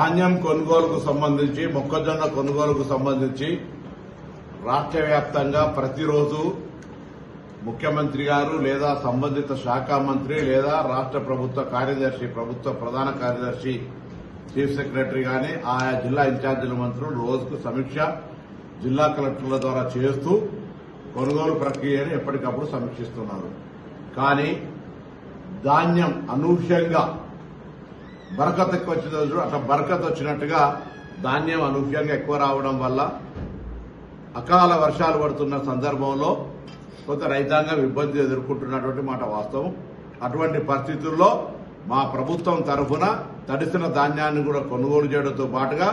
ధాన్యం కొనుగోలుకు సంబంధించి మొక్కజొన్న కొనుగోలుకు సంబంధించి రాష్ట్ర వ్యాప్తంగా ప్రతిరోజు ముఖ్యమంత్రి గారు లేదా సంబంధిత శాఖ మంత్రి లేదా రాష్ట్ర ప్రభుత్వ కార్యదర్శి ప్రభుత్వ ప్రధాన కార్యదర్శి చీఫ్ సెక్రటరీ గాని ఆయా జిల్లా ఇన్ఛార్జీల మంత్రులు రోజుకు సమీక్ష జిల్లా కలెక్టర్ల ద్వారా చేస్తూ కొనుగోలు ప్రక్రియను ఎప్పటికప్పుడు సమీక్షిస్తున్నారు. కానీ ధాన్యం అనూహ్యంగా బరకత్ ఎక్కువ వచ్చిన అట్లా బరకత్ వచ్చినట్టుగా ధాన్యం అనూహ్యంగా ఎక్కువ రావడం వల్ల అకాల వర్షాలు పడుతున్న సందర్భంలో కొంత రైతాంగం ఇబ్బంది ఎదుర్కొంటున్నటువంటి మాట వాస్తవం. అటువంటి పరిస్థితుల్లో మా ప్రభుత్వం తరఫున తడిసిన ధాన్యాన్ని కూడా కొనుగోలు చేయడంతో పాటుగా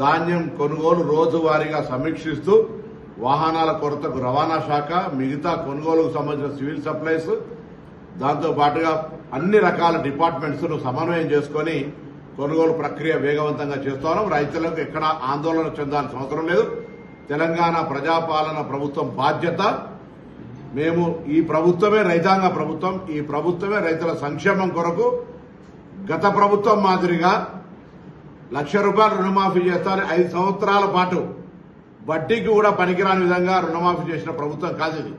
ధాన్యం కొనుగోలు రోజువారీగా సమీక్షిస్తూ వాహనాల కొరతకు రవాణా శాఖ, మిగతా కొనుగోలుకు సంబంధించిన సివిల్ సప్లైస్, దాంతో పాటుగా అన్ని రకాల డిపార్ట్మెంట్స్ ను సమన్వయం చేసుకుని కొనుగోలు ప్రక్రియ వేగవంతంగా చేస్తున్నాం. రైతులకు ఎక్కడ ఆందోళన చెందాల్సిన అవసరం లేదు. తెలంగాణ ప్రజాపాలన ప్రభుత్వం బాధ్యత. మేము ఈ ప్రభుత్వమే రైతాంగ ప్రభుత్వం, ఈ ప్రభుత్వమే రైతుల సంక్షేమం కొరకు గత ప్రభుత్వం మాదిరిగా ₹1,00,000 రుణమాఫీ చేస్తారని 5 సంవత్సరాల పాటు వడ్డీకి కూడా పనికిరాని విధంగా రుణమాఫీ చేసిన ప్రభుత్వం కాదు ఇది.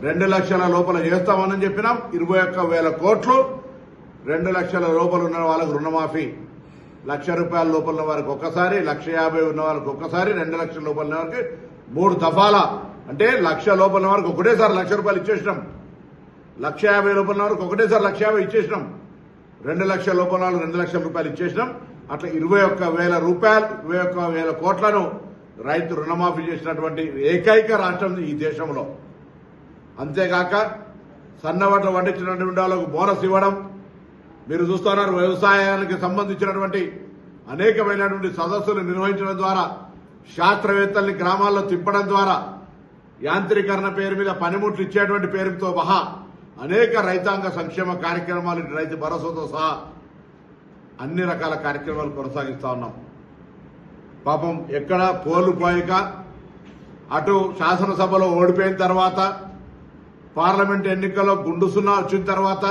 2 లక్షల లోపల చేస్తామని చెప్పినాం. 21,000 కోట్లు 2 లక్షల లోపల ఉన్న వాళ్ళకు రుణమాఫీ, ₹1,00,000 లోపల ఉన్న వారికి ఒక్కసారి, 1,50,000 ఉన్న వాళ్ళకి ఒక్కసారి, 2 లక్షల లోపల ఉన్న వారికి 3 దఫాల, అంటే 1,00,000 లోపల ఉన్న వారికి ఒకటేసారి ₹1,00,000 ఇచ్చేసినాం. 1,50,000 లోపల ఉన్న వారికి ఒకటేసారి 1,50,000 ఇచ్చేసినాం. 2 లక్షల లోపల వాళ్ళు ₹2,00,000 ఇచ్చేసినాం. అట్లా 21,000 కోట్లను రైతు రుణమాఫీ చేసినటువంటి ఏకైక రాష్ట్రం ఈ దేశంలో. అంతేగాక సన్నవడ్ల పండించినటువంటి వాళ్ళకు బోనస్ ఇవ్వడం మీరు చూస్తున్నారు. వ్యవసాయానికి సంబంధించినటువంటి అనేకమైనటువంటి సదస్సులు నిర్వహించడం ద్వారా, శాస్త్రవేత్తల్ని గ్రామాల్లో తిప్పడం ద్వారా, యాంత్రీకరణ పేరు మీద పనిముట్లు ఇచ్చేటువంటి పేరుతో సహా అనేక రైతాంగ సంక్షేమ కార్యక్రమాలు, రైతు భరోసాతో సహా అన్ని రకాల కార్యక్రమాలు కొనసాగిస్తా ఉన్నాం. పాపం ఎక్కడ కోల్పోయాక అటు శాసనసభలో ఓడిపోయిన తర్వాత, పార్లమెంట్ ఎన్నికల్లో గుండు సున్నా వచ్చిన తర్వాత,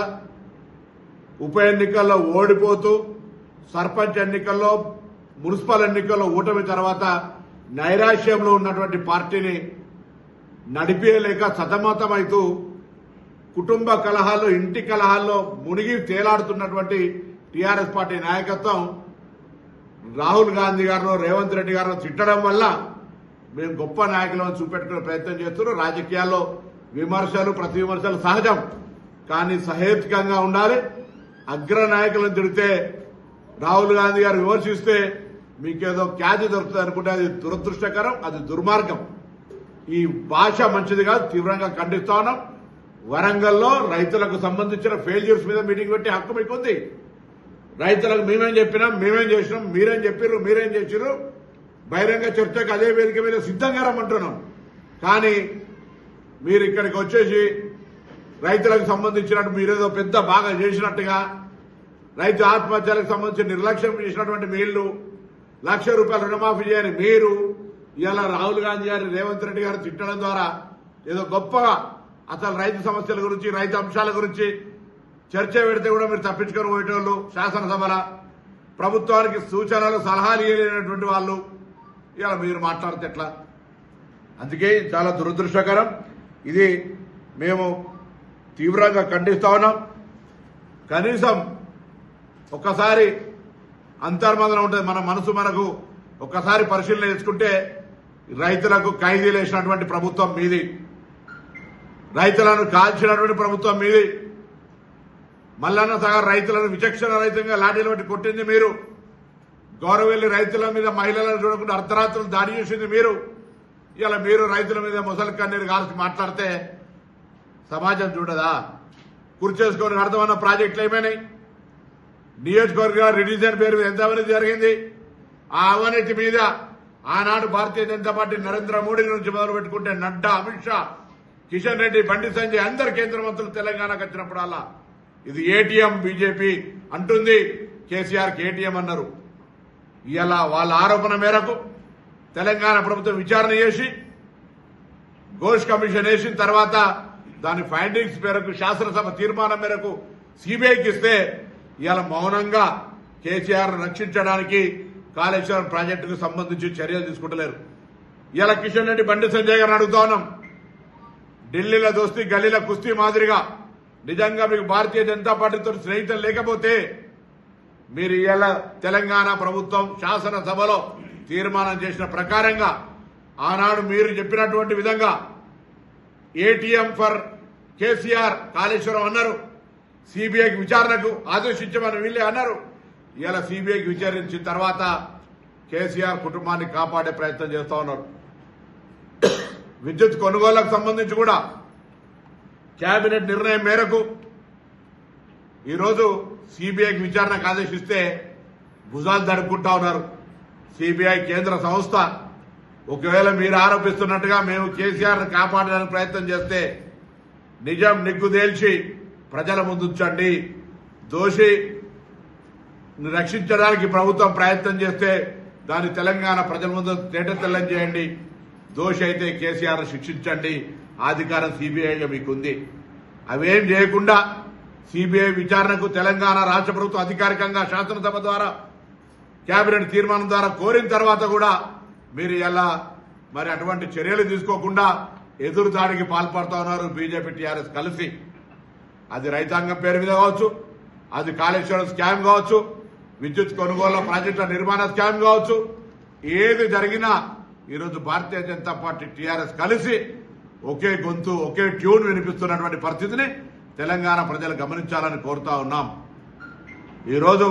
ఉప ఎన్నికల్లో ఓడిపోతూ, సర్పంచ్ ఎన్నికల్లో, మున్సిపల్ ఎన్నికల్లో ఓటమి తర్వాత నైరాశ్యంలో ఉన్నటువంటి పార్టీని నడిపేయలేక సతమతమైతూ కుటుంబ కలహాల్లో, ఇంటి కలహాల్లో మునిగి తేలాడుతున్నటువంటి టీఆర్ఎస్ పార్టీ నాయకత్వం రాహుల్ గాంధీ గారినో రేవంత్ రెడ్డి గారినో తిట్టడం వల్ల మేము గొప్ప నాయకులను చూపెట్టుకునే ప్రయత్నం చేస్తున్నారు. రాజకీయాల్లో విమర్శలు, ప్రతి విమర్శలు సహజం, కానీ సహేతుకంగా ఉండాలి. అగ్ర నాయకులను తిడితే, రాహుల్ గాంధీ గారు విమర్శిస్తే మీకేదో ఖ్యాతి దొరుకుతుంది అనుకుంటే అది దురదృష్టకరం, అది దుర్మార్గం. ఈ భాష మంచిది కాదు, తీవ్రంగా ఖండిస్తా ఉన్నాం. వరంగల్లో రైతులకు సంబంధించిన ఫెయిల్యూర్స్ మీద మీటింగ్ పెట్టి హక్కు మీకుంది. రైతులకు మేమేం చెప్పినాం, మేమేం చేసినాం, మీరేం చెప్పారు, మీరేం చేసిరు, బహిరంగ చర్చకు అదే వేదిక మీద సిద్ధంగా రమ్మంటున్నాం. కానీ మీరు ఇక్కడికి వచ్చేసి రైతులకు సంబంధించినట్టు మీరేదో పెద్ద బాగా చేసినట్టుగా, రైతు ఆత్మహత్యలకు సంబంధించి నిర్లక్ష్యం చేసినటువంటి మీళ్లు, ₹1,00,000 రుణమాఫీ చేయని మీరు ఇలా రాహుల్ గాంధీ గారి, రేవంత్ రెడ్డి గారు తిట్టడం ద్వారా ఏదో గొప్పగా అసలు రైతు సమస్యల గురించి, రైతు అంశాల గురించి చర్చ పెడితే కూడా మీరు తప్పించుకొని పోయేటోళ్ళు, శాసనసభల ప్రభుత్వానికి సూచనలు, సలహాలు ఇవ్వలేనటువంటి వాళ్ళు ఇలా మీరు మాట్లాడితే ఎట్లా? అందుకే చాలా దురదృష్టకరం. ఇది మేము తీవ్రంగా ఖండిస్తా ఉన్నాం. కనీసం ఒక్కసారి అంతర్మదనం ఉంటుంది, మన మనసు మనకు ఒక్కసారి పరిశీలన చేసుకుంటే రైతులకు ఖైదీలు వేసినటువంటి ప్రభుత్వం మీది, రైతులను కాల్చినటువంటి ప్రభుత్వం మీది, మల్లన్న సాగర్ రైతులను విచక్షణ రహితంగా లాఠీలు బట్టి కొట్టింది మీరు, గౌరవెల్లి రైతుల మీద మహిళలను చూడకుండా అర్ధరాత్రులు దాడి చేసింది మీరు. ఇలా మీరు రైతుల మీద ముసలి కన్నీరు కాల్చి మాట్లాడితే సమాజం చూడదా? కుర్చేసుకొని అర్థమన్న ప్రాజెక్టులు ఏమైనాయి? నియోజకవర్గ రిడిజన్ పేరు మీద ఎంత అవినీతి జరిగింది? ఆ అవినీతి మీద ఆనాడు భారతీయ జనతా పార్టీ నరేంద్ర మోడీ నుంచి మొదలు పెట్టుకుంటే నడ్డా, అమిత్ షా, కిషన్ రెడ్డి, బండి సంజయ్ అందరు కేంద్ర మంత్రులు తెలంగాణకు వచ్చినప్పుడల్లా ఇది ఏటీఎం బీజేపీ అంటుంది, కేసీఆర్ ఏటీఎం అన్నారు. ఇలా వాళ్ళ ఆరోపణ మేరకు తెలంగాణ ప్రభుత్వం విచారణ చేసి ఘోష్ కమిషన్ వేసిన తర్వాత దాని ఫైండింగ్స్ మేరకు శాసనసభ తీర్మానం మేరకు సిబిఐకి ఇస్తే ఇవాళ మౌనంగా కేసీఆర్ రక్షించడానికి కాళేశ్వరం ప్రాజెక్టుకు సంబంధించి చర్యలు తీసుకుంటలేరు. ఇలా కిషన్ రెడ్డి బండి సంజయ్ గారిని అడుగుతా ఉన్నాం. ఢిల్లీలో దోస్తీ గల్లీల కుస్తీ మాదిరిగా నిజంగా మీకు భారతీయ జనతా పార్టీతో స్నేహితులు లేకపోతే మీరు ఇలా తెలంగాణ ప్రభుత్వం శాసనసభలో తీర్మానం చేసిన ప్రకారంగా ఆనాడు మీరు చెప్పినటువంటి విధంగా ఏటీఎం ఫర్ కేసీఆర్ కాళేశ్వరం అన్నారు. సిబిఐకి విచారణకు ఆదేశించమని వీళ్ళే అన్నారు. ఇలా సిబిఐకి విచారించిన తర్వాత కేసీఆర్ కుటుంబాన్ని కాపాడే ప్రయత్నం చేస్తా ఉన్నారు. విద్యుత్ కొనుగోళ్లకు సంబంధించి కూడా కేబినెట్ నిర్ణయం మేరకు ఈరోజు సిబిఐకి విచారణకు ఆదేశిస్తే భుజాలు దడుపుకుంటా ఉన్నారు. సిబిఐ కేంద్ర సంస్థ ఒకవేళ మీరు ఆరోపిస్తున్నట్టుగా మేము కేసీఆర్ను కాపాడడానికి ప్రయత్నం చేస్తే నిజం నిగ్గు తేల్చి ప్రజల ముందుంచండి. దోషి రక్షించడానికి ప్రభుత్వం ప్రయత్నం చేస్తే దాన్ని తెలంగాణ ప్రజల ముందు తేటతెల్లం చేయండి. దోషి అయితే కేసీఆర్ శిక్షించండి. అధికారం సిబిఐగా మీకుంది. అవేం చేయకుండా సిబిఐ విచారణకు తెలంగాణ రాష్ట్ర ప్రభుత్వం అధికారికంగా శాసనసభ ద్వారా కేబినెట్ తీర్మానం ద్వారా కోరిన తర్వాత కూడా మీరు ఎలా మరి అటువంటి చర్యలు తీసుకోకుండా ఎదురుదాడికి పాల్పడుతూ ఉన్నారు బీజేపీ టీఆర్ఎస్ కలిసి. అది రైతాంగం పేరు మీద కావచ్చు, అది కాళేశ్వరం స్కామ్ కావచ్చు, విద్యుత్ కొనుగోళ్ల ప్రాజెక్టుల నిర్మాణ స్కామ్ కావచ్చు, ఏది జరిగినా ఈరోజు భారతీయ జనతా పార్టీ టీఆర్ఎస్ కలిసి ఒకే గొంతు ఒకే ట్యూన్ వినిపిస్తున్నటువంటి పరిస్థితిని తెలంగాణ ప్రజలు గమనించాలని కోరుతా ఉన్నాం. ఈరోజు